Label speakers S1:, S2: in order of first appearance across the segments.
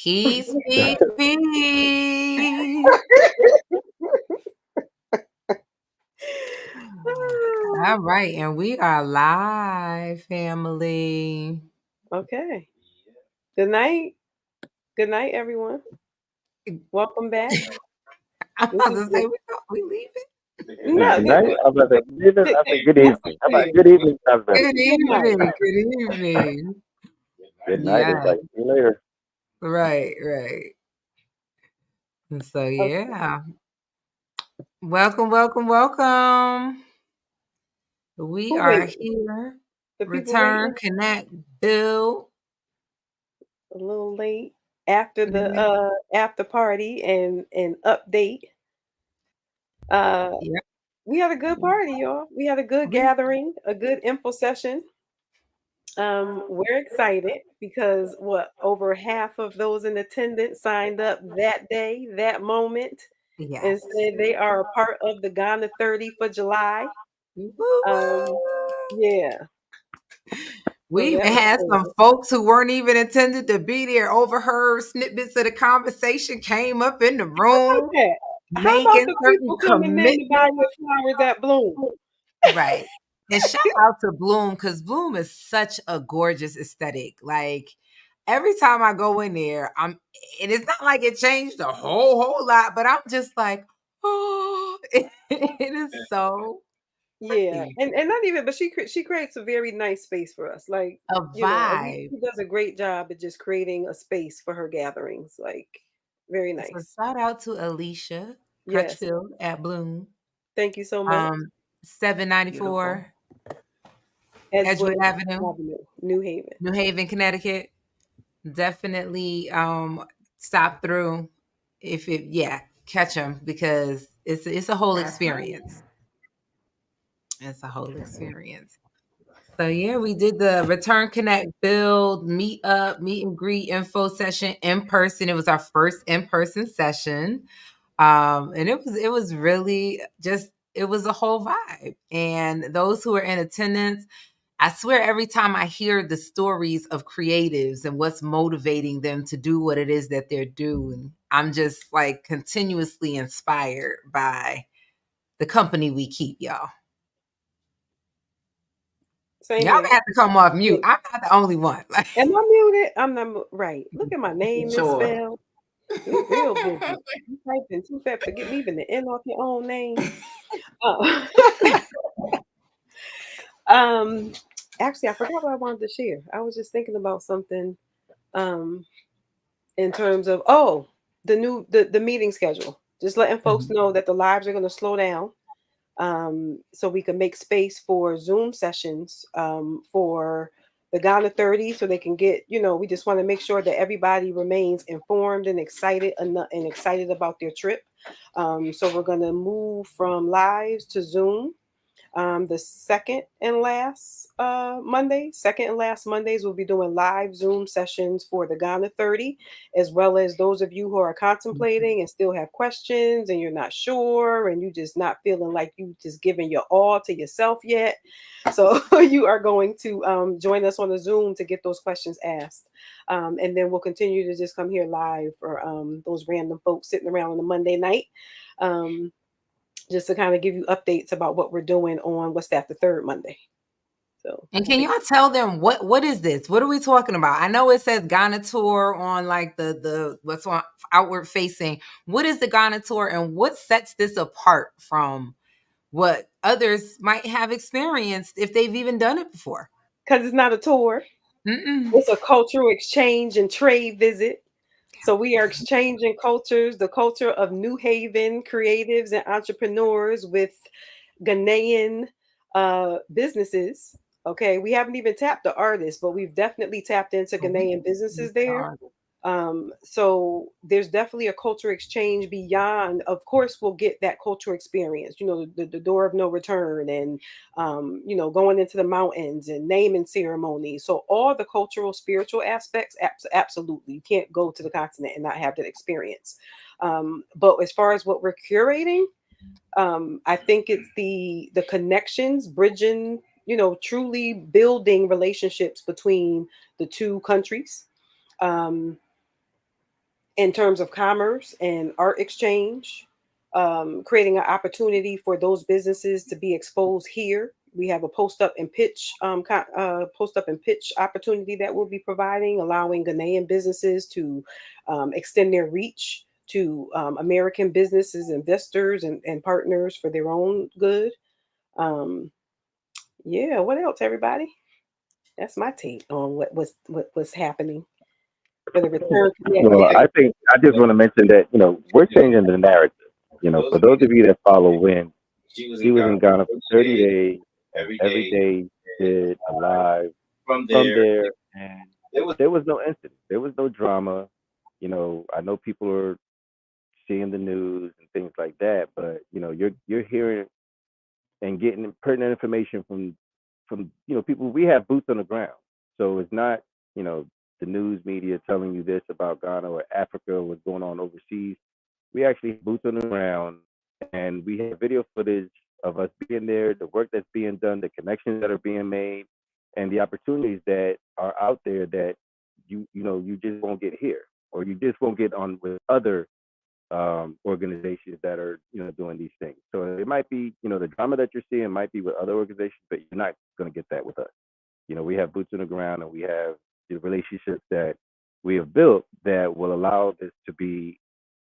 S1: Peace, peace, peace. All right, and we are live, family.
S2: Okay. Good night. Good night, everyone. Welcome back.
S1: I'm
S2: This
S1: about
S2: is
S1: to say we leaving.
S2: no,
S3: Good night. I'm about to say good evening. I say good
S2: that's
S3: evening. How about
S2: fair.
S3: good evening? Sounds better.
S1: Good
S2: Good night.
S1: evening. Good evening.
S3: Good night
S1: Yeah,
S3: is like see you later.
S1: right. And so
S2: Okay.
S1: yeah. Welcome. We
S2: Who
S1: are
S2: waiting?
S1: here.
S2: The people
S1: Return,
S2: waiting
S1: connect, build.
S2: a little late after the
S1: Yeah.
S2: after party and update. Uh we had a good party, y'all. We had a good gathering, a good info session. We're excited because over half of those in attendance signed up that day, that moment, and
S1: Yes.
S2: said they are a part of the Ghana 30 for July.
S1: Woo, woo.
S2: Yeah,
S1: We
S2: so
S1: even
S2: that was
S1: had some
S2: cool.
S1: folks who weren't even intended to be there, overheard snippets of the conversation, came up in the room,
S2: Yeah. How about
S1: making
S2: the
S1: certain
S2: people coming in to buy
S1: commitments.
S2: your flowers at Bloom?
S1: Right. And shout out to Bloom, because Bloom is such a gorgeous aesthetic. Like every time I go in there, and it's not like it changed a whole lot, but I'm just like, oh, it is so
S2: Yeah,
S1: pretty.
S2: and not even, but she creates a very nice space for us. Like,
S1: A
S2: she
S1: vibe.
S2: does a great job at just creating a space for her gatherings. Like, very
S1: So
S2: nice.
S1: shout out to Alicia
S2: Yes,
S1: Crutchfield at Bloom.
S2: thank you so much.
S1: 794
S2: Edgewood
S1: Edgewood Avenue,
S2: Avenue, New Haven.
S1: New Haven, Connecticut. Definitely stop through catch them because it's a whole experience. It's a whole experience. So yeah, we did the Return Connect Build meet up, meet and greet info session in person. It was our first in-person session. And it was really just it was a whole vibe. And those who are in attendance, I swear every time I hear the stories of creatives and what's motivating them to do what it is that they're doing, I'm just like continuously inspired by the company we keep, y'all.
S2: Same
S1: Y'all
S2: here.
S1: have to come off mute.
S2: Yeah.
S1: I'm not the only one.
S2: Am I muted? I'm not right. Look at my name misspelled. You real busy. You typing too fast, forget leaving the N off your own name. Uh, um, actually, I forgot what I wanted to share. I was just thinking about something. Um, in terms of the meeting schedule. Just letting folks know that the lives are going to slow down, so we can make space for Zoom sessions for the Ghana 30, so they can get, we just want to make sure that everybody remains informed and excited about their trip. So we're going to move from lives to Zoom. The second and last Mondays, we'll be doing live Zoom sessions for the Ghana 30, as well as those of you who are contemplating and still have questions and you're not sure and you just not feeling like you just giving your all to yourself yet. So you are going to join us on a Zoom to get those questions asked. And then we'll continue to just come here live for those random folks sitting around on a Monday night. Just to kind of give you updates about what we're doing on what's that, the third Monday. So,
S1: And can y'all tell them what is this? What are we talking about? I know it says Ghana tour on like the what's on outward facing. What is the Ghana tour and what sets this apart from what others might have experienced if they've even done it before?
S2: because it's not a tour,
S1: Mm-mm.
S2: it's a cultural exchange and trade visit. So we are exchanging cultures, the culture of New Haven creatives and entrepreneurs with Ghanaian businesses. Okay, we haven't even tapped the artists, but we've definitely tapped into Ghanaian businesses there. So there's definitely a culture exchange beyond. Of course, we'll get that cultural experience, the door of no return, and going into the mountains and naming ceremonies. So all the cultural, spiritual aspects, absolutely, you can't go to the continent and not have that experience. But as far as what we're curating, I think it's the connections, bridging, truly building relationships between the two countries. Um, in terms of commerce and art exchange, creating an opportunity for those businesses to be exposed here. We have a post up and pitch opportunity that we'll be providing, allowing Ghanaian businesses to extend their reach to American businesses, investors, and partners for their own good. Um, yeah, what else, everybody? That's my take on what's happening for the return.
S3: Well, I think I just want to mention that we're changing the narrative. For those of you that follow Win, she was in Ghana for 30 days, and every day did a live from there, and there was no incident, there was no drama. I know people are seeing the news and things like that, but you're hearing and getting pertinent information from people. We have boots on the ground, so it's not the news media telling you this about Ghana or Africa or what's going on overseas. We actually have boots on the ground, and we have video footage of us being there, the work that's being done, the connections that are being made, and the opportunities that are out there that you just won't get here, or you just won't get on with other organizations that are doing these things. So it might be the drama that you're seeing might be with other organizations, but you're not going to get that with us. We have boots on the ground, and we have the relationships that we have built that will allow this to be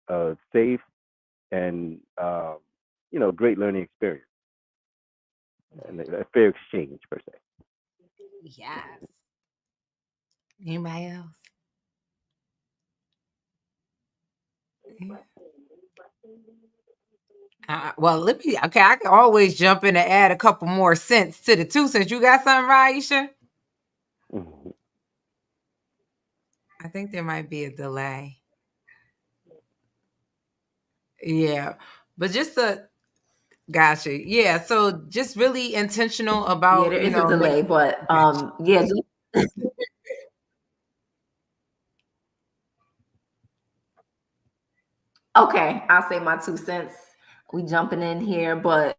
S3: a safe and great learning experience and a fair exchange per se.
S1: Yes. Anybody else? Yeah. Well, let me. Okay, I can always jump in and add a couple more cents to the 2 cents. You got something, Raisha?
S3: Mhm.
S1: I think there might be a delay. Yeah, but just a gotcha. Yeah, so just really intentional
S4: Yeah,
S1: about
S4: there is a delay, but yeah. Okay, I'll say my 2 cents. We jumping in here, but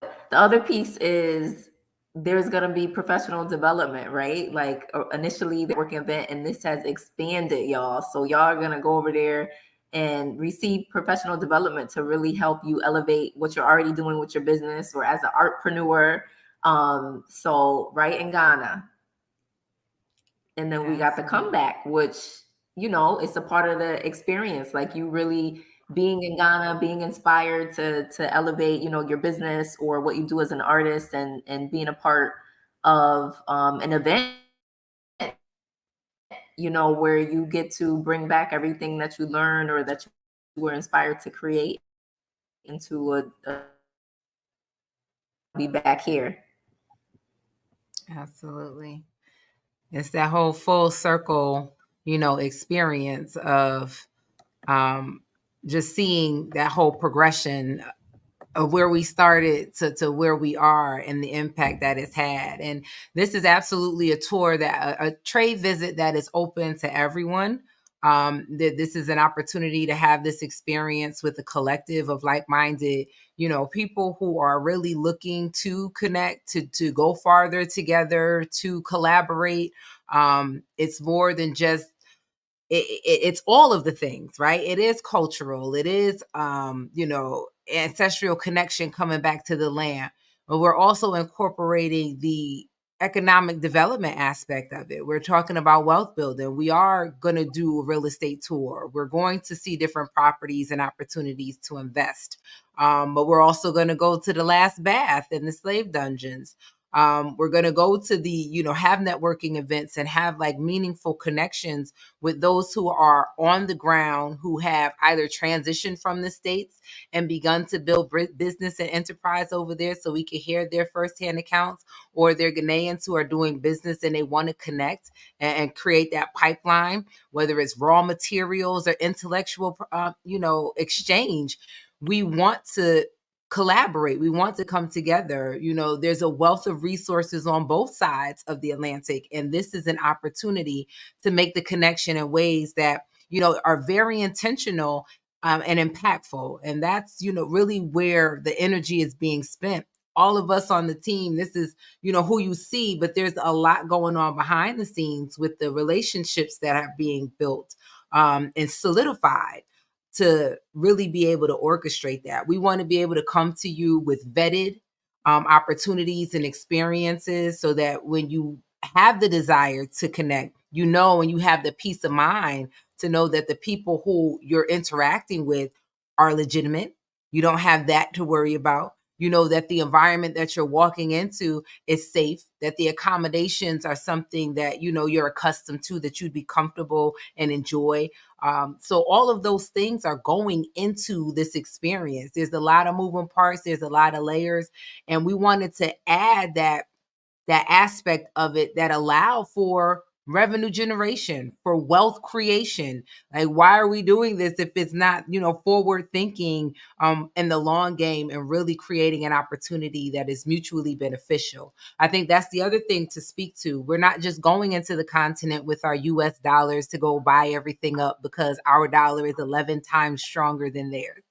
S4: the other piece is there's going to be professional development, right? Like initially the working event, and this has expanded, y'all. So y'all are going to go over there and receive professional development to really help you elevate what you're already doing with your business or as an artpreneur. So right in Ghana. And then we got the comeback, which, it's a part of the experience. Like you really being in Ghana, being inspired to elevate, your business or what you do as an artist and being a part of an event, where you get to bring back everything that you learned or that you were inspired to create into a be back here.
S1: Absolutely. It's that whole full circle, experience of just seeing that whole progression of where we started to where we are and the impact that it's had. And this is absolutely a tour that a trade visit that is open to everyone. This is an opportunity to have this experience with a collective of like-minded, people who are really looking to connect, to go farther together, to collaborate. It's more than just it's all of the things, right? It is cultural. It is, ancestral connection coming back to the land. But we're also incorporating the economic development aspect of it. We're talking about wealth building. We are going to do a real estate tour. We're going to see different properties and opportunities to invest. But we're also going to go to the last bath and the slave dungeons. We're going to go to the, have networking events and have like meaningful connections with those who are on the ground, who have either transitioned from the States and begun to build business and enterprise over there so we can hear their firsthand accounts, or they're Ghanaians who are doing business and they want to connect and create that pipeline, whether it's raw materials or intellectual, exchange. We want to collaborate. We want to come together. There's a wealth of resources on both sides of the Atlantic, and this is an opportunity to make the connection in ways that are very intentional and impactful. And that's really where the energy is being spent. All of us on the team, this is who you see, but there's a lot going on behind the scenes with the relationships that are being built, and solidified to really be able to orchestrate that. We want to be able to come to you with vetted opportunities and experiences so that when you have the desire to connect, you know, and you have the peace of mind to know that the people who you're interacting with are legitimate. You don't have that to worry about. You know that the environment that you're walking into is safe, that the accommodations are something that you know you're accustomed to, that you'd be comfortable and enjoy. So all of those things are going into this experience. There's a lot of moving parts, there's a lot of layers, and we wanted to add that aspect of it that allow for revenue generation, for wealth creation. Like, why are we doing this if it's not, you know, forward thinking in the long game and really creating an opportunity that is mutually beneficial? I think that's the other thing to speak to. We're not just going into the continent with our US dollars to go buy everything up because our dollar is 11 times stronger than theirs.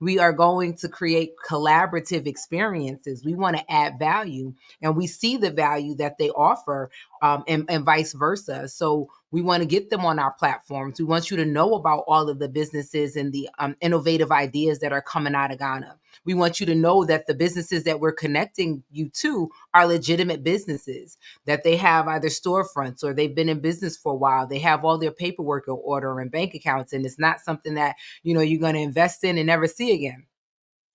S1: We are going to create collaborative experiences. We want to add value, and we see the value that they offer, and vice versa. So we want to get them on our platforms. We want you to know about all of the businesses and the innovative ideas that are coming out of Ghana. We want you to know that the businesses that we're connecting you to are legitimate businesses, that they have either storefronts or they've been in business for a while. They have all their paperwork in order and bank accounts, and it's not something that, you know, you're going to invest in and never see again.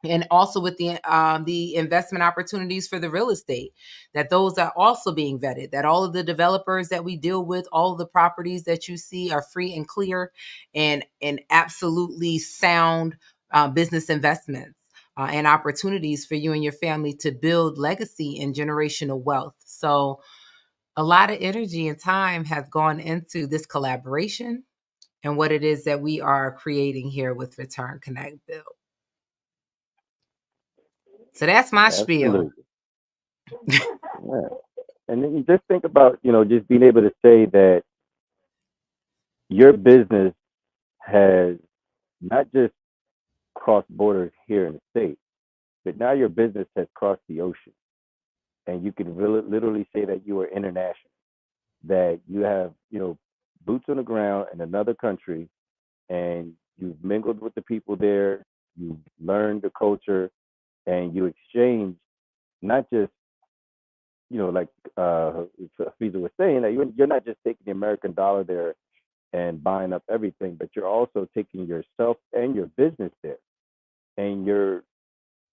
S1: And also with the investment opportunities for the real estate, that those are also being vetted, that all of the developers that we deal with, all of the properties that you see are free and clear and absolutely sound business investments and opportunities for you and your family to build legacy and generational wealth. So a lot of energy and time has gone into this collaboration and what it is that we are creating here with Return, Connect, Build. So that's my spiel.
S3: Absolutely. Yeah. And then you just think about, you know, just being able to say that your business has not just crossed borders here in the States, but now your business has crossed the ocean. And you can really, literally say that you are international, that you have, you know, boots on the ground in another country, and you've mingled with the people there, you've learned the culture, and you exchange not just, you know, like Fiza was saying, that you're not just taking the American dollar there and buying up everything, but you're also taking yourself and your business there, and you're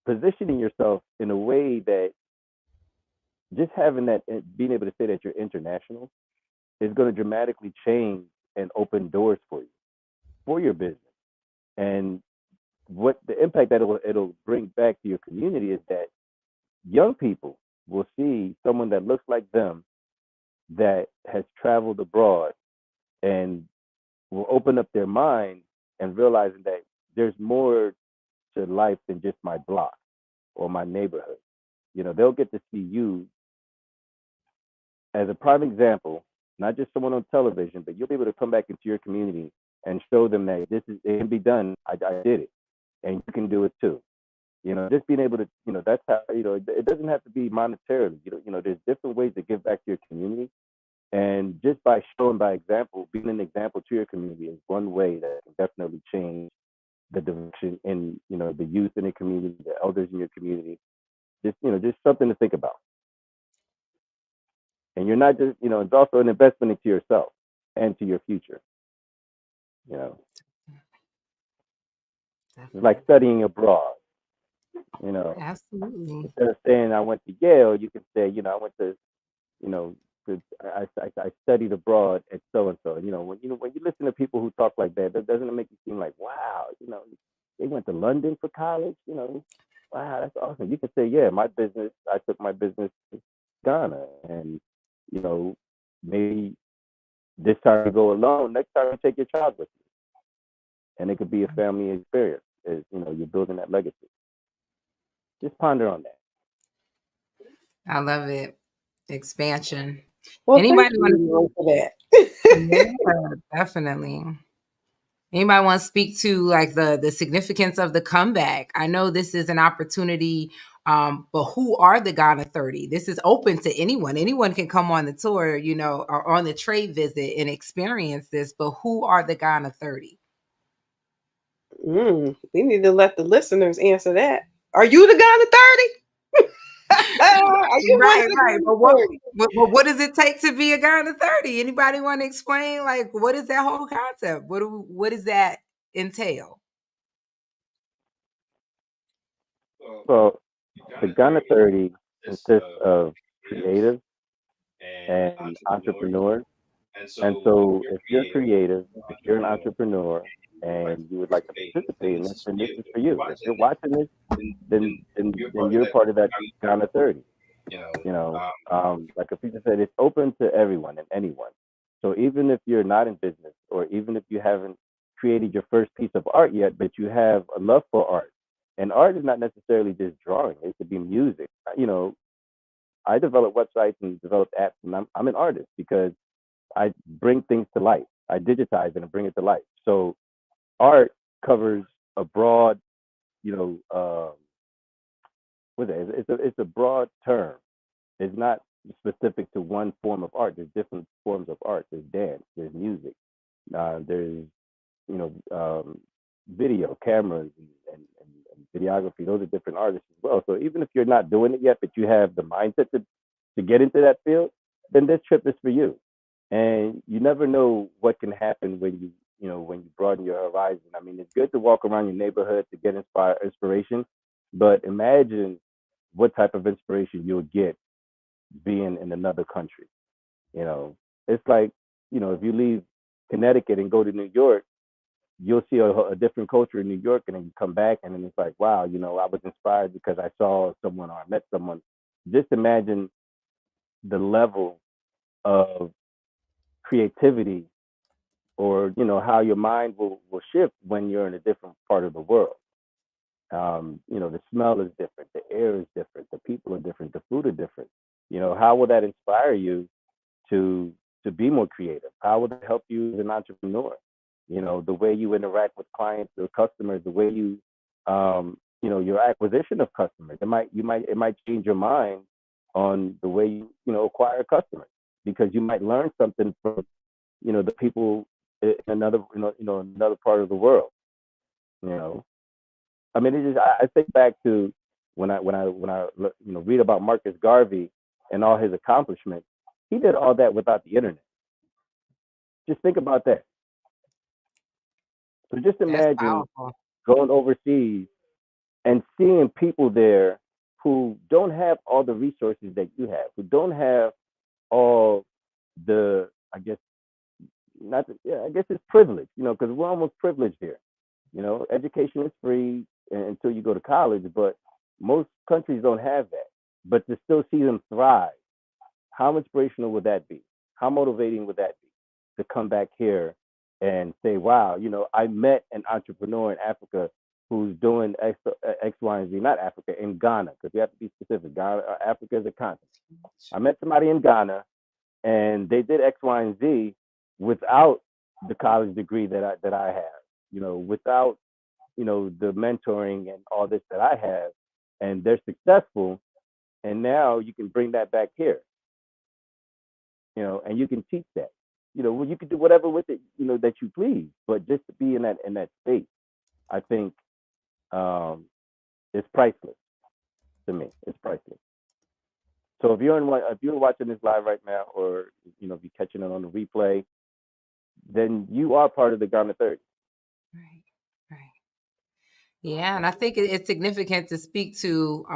S3: positioning yourself in a way that just having that, being able to say that you're international is going to dramatically change and open doors for your business. And what the impact that it'll bring back to your community is that young people will see someone that looks like them, that has traveled abroad, and will open up their mind and realizing that there's more to life than just my block or my neighborhood. You know, they'll get to see you as a prime example, not just someone on television, but you'll be able to come back into your community and show them that it can be done. I did it, and you can do it too. You know, just being able to, you know, that's how, you know, it doesn't have to be monetarily. You know, there's different ways to give back to your community, and just by showing by example, being an example to your community is one way that can definitely change the direction in, you know, the youth in the community, the elders in your community. Just, you know, just something to think about. And you're not just, you know, it's also an investment into yourself and to your future. You know, it's like studying abroad. You know,
S1: Absolutely.
S3: instead of saying I went to Yale, you can say, you know, I went to, you know, I studied abroad at so and so. And when you listen to people who talk like that, doesn't it make you seem like, wow, you know, they went to London for college, you know, wow, that's awesome. You can say, yeah, I took my business to Ghana, and you know, maybe this time you go alone, next time you take your child with you, and it could be a family experience. As you know, you're building that legacy. Just ponder on that.
S1: I love it. Expansion.
S2: Well, thank
S1: Anybody want
S2: you for that.
S1: to? Yeah, definitely. Anybody want to speak to like the significance of the comeback? I know this is an opportunity But who are the Ghana 30? This is open to anyone. Anyone can come on the tour, or on the trade visit and experience this. But who are the Ghana 30?
S2: We need to let the listeners answer that. Are you the Ghana 30? Are you one of
S1: Right,
S2: the
S1: right. But
S2: Ghana 30?
S1: what does it take to be a Ghana 30? Anybody want to explain? Like, what is that whole concept? What does that entail?
S3: So the Ghana 30 consists of creatives and entrepreneurs. And so if you're creative, if you're an entrepreneur and you would like to participate in this, then this is for you. If you're watching this, then you're part of that Ghana 30. Like Afisa said, it's open to everyone and anyone. So even if you're not in business, or even if you haven't created your first piece of art yet, but you have a love for art, and art is not necessarily just drawing; it could be music. I develop websites and develop apps, and I'm an artist because I bring things to life. I digitize it and bring it to life. So art covers a broad, you know, what is it? It's a broad term. It's not specific to one form of art. There's different forms of art. There's dance. There's music. There's you know video, cameras, and videography. Those are different artists as well. So even if you're not doing it yet, but you have the mindset to get into that field, then this trip is for you. And you never know what can happen when when you broaden your horizon. I mean, it's good to walk around your neighborhood to get inspiration, but imagine what type of inspiration you'll get being in another country. You know, it's like, if you leave Connecticut and go to New York, you'll see a different culture in New York, and then you come back, and then it's like, wow, I was inspired because I saw someone or I met someone. Just imagine the level of creativity, or how your mind will shift when you're in a different part of the world. The smell is different, the air is different, the people are different, the food are different. How will that inspire you to be more creative? How will that help you as an entrepreneur? The way you interact with clients or customers, the way your acquisition of customers. It might change your mind on the way you acquire customers, because you might learn something from the people in another part of the world. You know, I mean, I think back to when I read about Marcus Garvey and all his accomplishments. He did all that without the internet. Just think about that. So just
S1: That's
S3: imagine
S1: powerful.
S3: going overseas and seeing people there who don't have all the resources that you have, who don't have all the, I guess, not the, yeah, I guess it's privilege, because we're almost privileged here. Education is free until you go to college, but most countries don't have that. But to still see them thrive, how inspirational would that be? How motivating would that be to come back here and say, wow, I met an entrepreneur in Africa who's doing X, Y, and Z, not Africa, in Ghana, because we have to be specific. Ghana, Africa is a continent. I met somebody in Ghana, and they did X, Y, and Z without the college degree that I have, without the mentoring and all this that I have, and they're successful. And now you can bring that back here, and you can teach that. Well, you can do whatever with it, that you please, but just to be in that space, I think it's priceless to me. It's priceless. So if you're watching this live right now, or if you're catching it on the replay, then you are part of the Ghana 30.
S1: Right. Right. Yeah, and I think it's significant to speak to,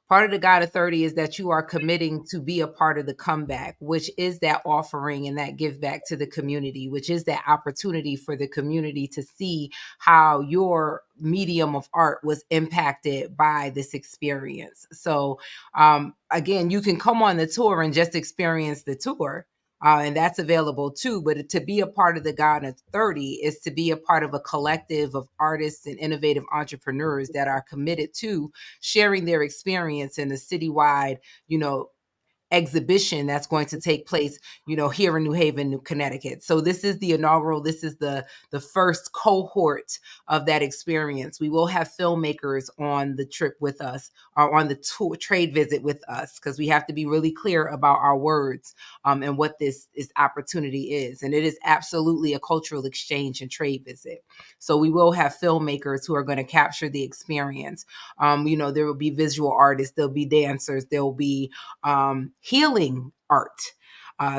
S1: part of the Guide to 30 is that you are committing to be a part of the comeback, which is that offering and that give back to the community, which is that opportunity for the community to see how your medium of art was impacted by this experience. So, again, you can come on the tour and just experience the tour, and that's available too. But to be a part of the Ghana 30 is to be a part of a collective of artists and innovative entrepreneurs that are committed to sharing their experience in a citywide, you know, exhibition that's going to take place, here in New Haven, Connecticut. So this is the inaugural, this is the first cohort of that experience. We will have filmmakers on the trip with us, or on the trade visit with us, because we have to be really clear about our words, and what this opportunity is. And it is absolutely a cultural exchange and trade visit. So we will have filmmakers who are going to capture the experience. There will be visual artists, there'll be dancers, there'll be healing art.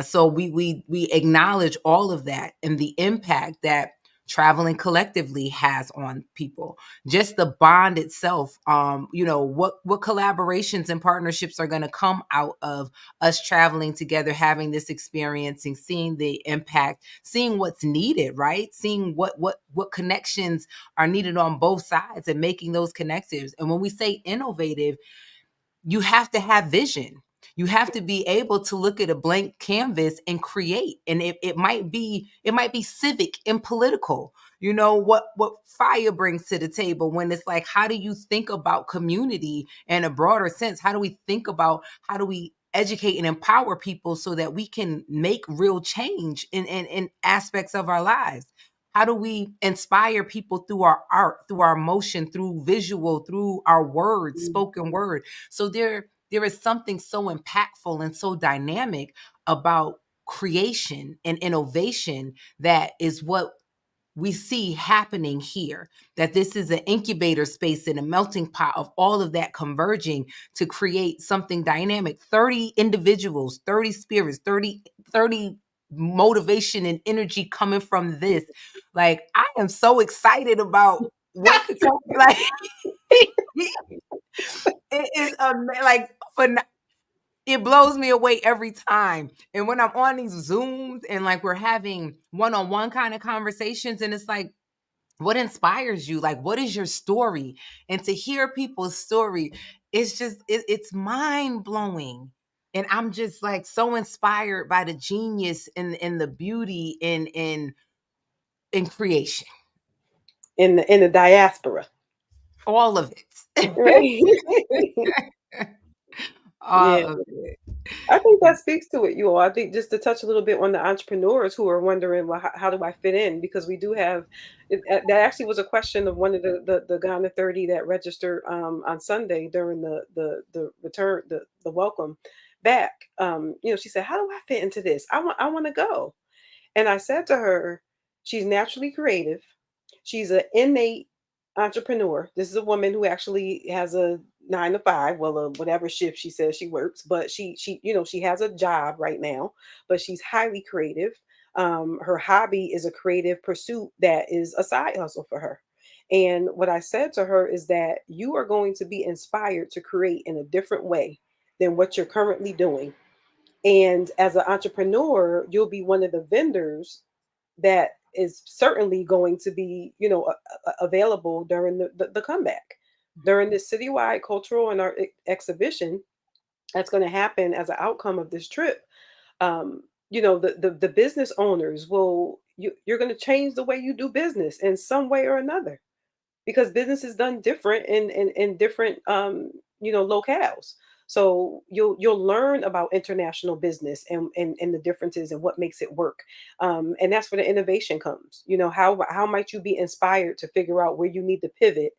S1: So we acknowledge all of that and the impact that traveling collectively has on people. Just the bond itself, what collaborations and partnerships are going to come out of us traveling together, having this experience, and seeing the impact, seeing what's needed, right? Seeing what connections are needed on both sides, and making those connections. And when we say innovative, you have to have vision. You have to be able to look at a blank canvas and create. And it might be civic and political. What fire brings to the table, when it's like, how do you think about community in a broader sense? How do we think about, how do we educate and empower people so that we can make real change in aspects of our lives? How do we inspire people through our art, through our emotion, through visual, through our words, spoken word? So there is something so impactful and so dynamic about creation and innovation that is what we see happening here, that this is an incubator space and a melting pot of all of that converging to create something dynamic. 30 individuals, 30 spirits, 30 motivation and energy coming from this. Like, I am so excited about what could come. Like, it is like, it blows me away every time. And when I'm on these Zooms and like we're having one-on-one kind of conversations, and it's like, what inspires you? Like, what is your story? And to hear people's story, it's just, it's mind blowing. And I'm just like so inspired by the genius and the beauty in creation.
S2: In the diaspora.
S1: All of it.
S2: Right.
S1: All
S2: Yeah.
S1: of it.
S2: I think that speaks to it, you all. I think just to touch a little bit on the entrepreneurs who are wondering, well, how do I fit in? Because we do have, that actually was a question of one of the Ghana 30 that registered on Sunday during the return, the welcome back. She said, how do I fit into this? I want to go. And I said to her, she's naturally creative. She's an innate entrepreneur. This is a woman who actually has a 9 to 5, well, whatever shift she says she works, but she has a job right now, but she's highly creative. Her hobby is a creative pursuit that is a side hustle for her. And what I said to her is that you are going to be inspired to create in a different way than what you're currently doing. And as an entrepreneur, you'll be one of the vendors that is certainly going to be, available during the comeback, during this citywide cultural and art exhibition that's going to happen as an outcome of this trip. The business owners you're going to change the way you do business in some way or another, because business is done different in different locales. So you'll learn about international business and the differences and what makes it work. And that's where the innovation comes. How might you be inspired to figure out where you need to pivot,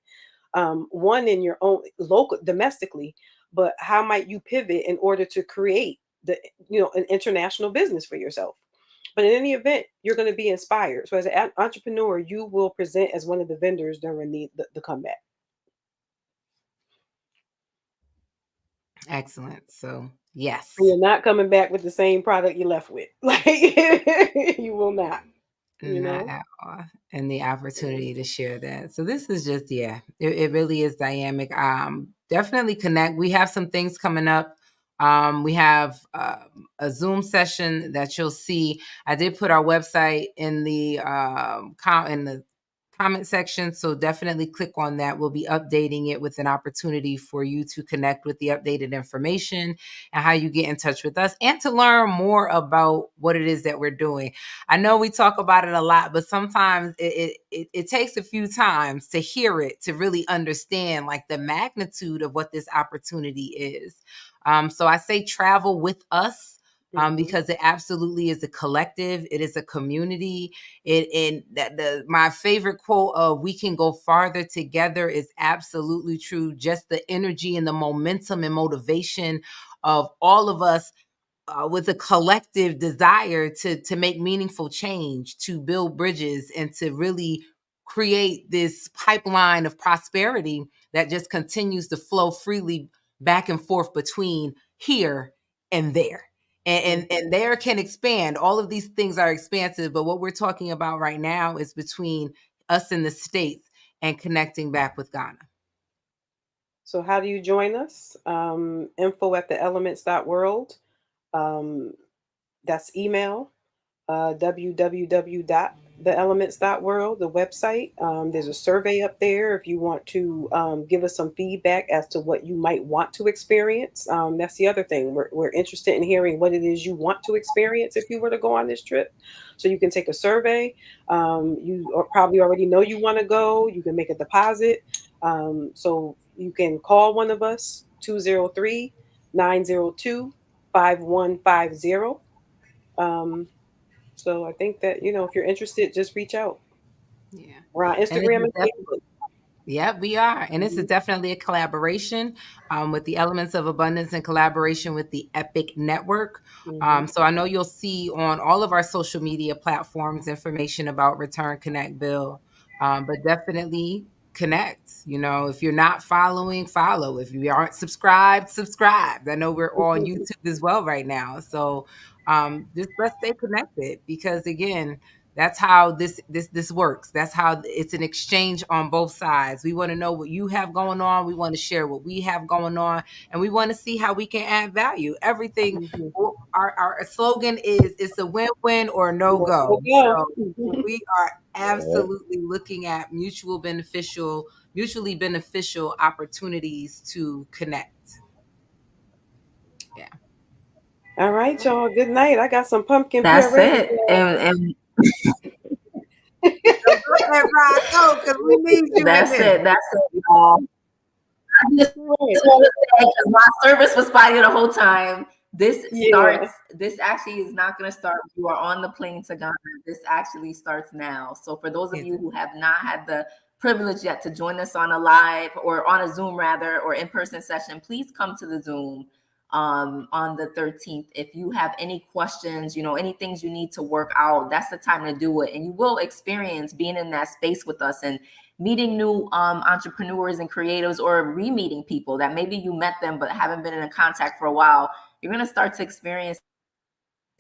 S2: one in your own local domestically, but how might you pivot in order to create an international business for yourself? But in any event, you're going to be inspired. So as an entrepreneur, you will present as one of the vendors during the comeback.
S1: Excellent. So yes.
S2: You're not coming back with the same product you left with. Like, you will not.
S1: Not at all. And the opportunity to share that. So this is just, it really is dynamic. Definitely connect. We have some things coming up. We have a Zoom session that you'll see. I did put our website in the comment section, so definitely click on that. We'll be updating it with an opportunity for you to connect with the updated information and how you get in touch with us and to learn more about what it is that we're doing. I know we talk about it a lot, but sometimes it takes a few times to hear it to really understand like the magnitude of what this opportunity is. So I say travel with us. Because it absolutely is a collective, it is a community. My favorite quote of "we can go farther together" is absolutely true. Just the energy and the momentum and motivation of all of us with a collective desire to make meaningful change, to build bridges, and to really create this pipeline of prosperity that just continues to flow freely back and forth between here and there. And there can expand. All of these things are expansive, but what we're talking about right now is between us in the States and connecting back with Ghana.
S2: So how do you join us? info@theelements.world. That's email. www.theelements.world, the website. There's a survey up there if you want to give us some feedback as to what you might want to experience. That's the other thing. We're interested in hearing what it is you want to experience if you were to go on this trip. So you can take a survey. You probably already know you want to go. You can make a deposit. So you can call one of us, 203-902-5150. So I think that, if you're interested, just reach out.
S1: Yeah.
S2: We're on
S1: And this
S2: Instagram
S1: is
S2: and Facebook.
S1: Yeah, we are. And this is
S2: Mhm.
S1: definitely a collaboration with the Elements of Abundance in collaboration with the Epic Network.
S2: Mhm.
S1: So I know you'll see on all of our social media platforms information about Return, Connect, Build. But definitely connect. If you're not following, follow. If you aren't subscribed, subscribe. I know we're on YouTube as well right now. So just let's stay connected because again, that's how this works. That's how it's an exchange on both sides. We want to know what you have going on. We want to share what we have going on, and we want to see how we can add value. Everything.
S2: Mhm.
S1: Our slogan is "It's a win-win or no
S2: There
S1: go."
S2: we
S1: So
S2: go.
S1: we are
S3: Yeah.
S1: absolutely looking at mutually beneficial opportunities to connect. Yeah.
S2: All right, y'all. Good night. I got some pumpkin
S4: That's
S2: puree.
S4: it. And
S1: So go ahead, Rock, go because we need you in
S4: that's
S1: this.
S4: it. That's it, y'all. I just
S2: Right.
S4: want to say, because my service was spotty the whole time.
S2: Yeah.
S4: This actually is not going to start when you are on the plane to Ghana. This actually starts now. So for those of you who have not had the privilege yet to join us on a live or on a Zoom rather, or in-person session, please come to the Zoom on the 13th. If you have any questions, any things you need to work out, that's the time to do it. And you will experience being in that space with us and meeting new entrepreneurs and creatives, or re-meeting people that maybe you met them but haven't been in contact for a while. You're going to start to experience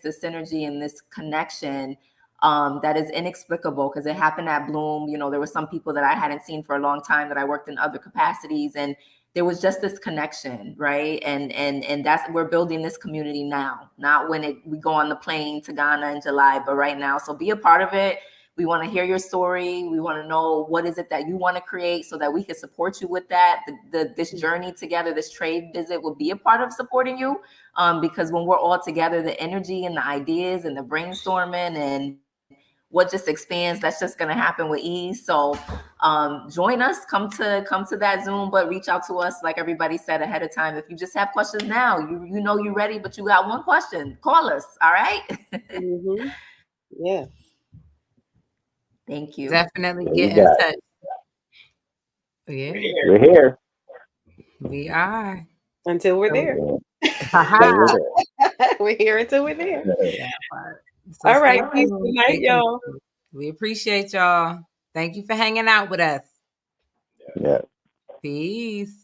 S4: the synergy and this connection that is inexplicable because it happened at Bloom. There were some people that I hadn't seen for a long time that I worked in other capacities, and there was just this connection, right? And that's, we're building this community now, not when we go on the plane to Ghana in July, but right now. So be a part of it. We want to hear your story. We want to know what is it that you want to create so that we can support you with that. This journey together, this trade visit will be a part of supporting you, because when we're all together, the energy and the ideas and the brainstorming and what just expands, that's just going to happen with ease. So join us, come to that Zoom, but reach out to us, like everybody said ahead of time. If you just have questions now, you're ready, but you got one question, call us. All right.
S2: Mm-hmm. Yeah.
S4: Thank you.
S1: Definitely
S3: Yeah,
S1: get
S3: you
S1: in
S3: got it.
S1: touch. Yeah,
S3: We're here.
S1: we are.
S2: Until we're
S1: So,
S2: there.
S3: So
S1: haha.
S3: we're
S2: We're here until we're there.
S3: there.
S1: That part. So
S2: All
S1: stay
S2: right. Peace. Good
S1: tuned.
S2: night,
S1: Stay
S2: y'all.
S1: connected. We appreciate y'all. Thank you for hanging out with us.
S3: Yeah.
S1: Peace.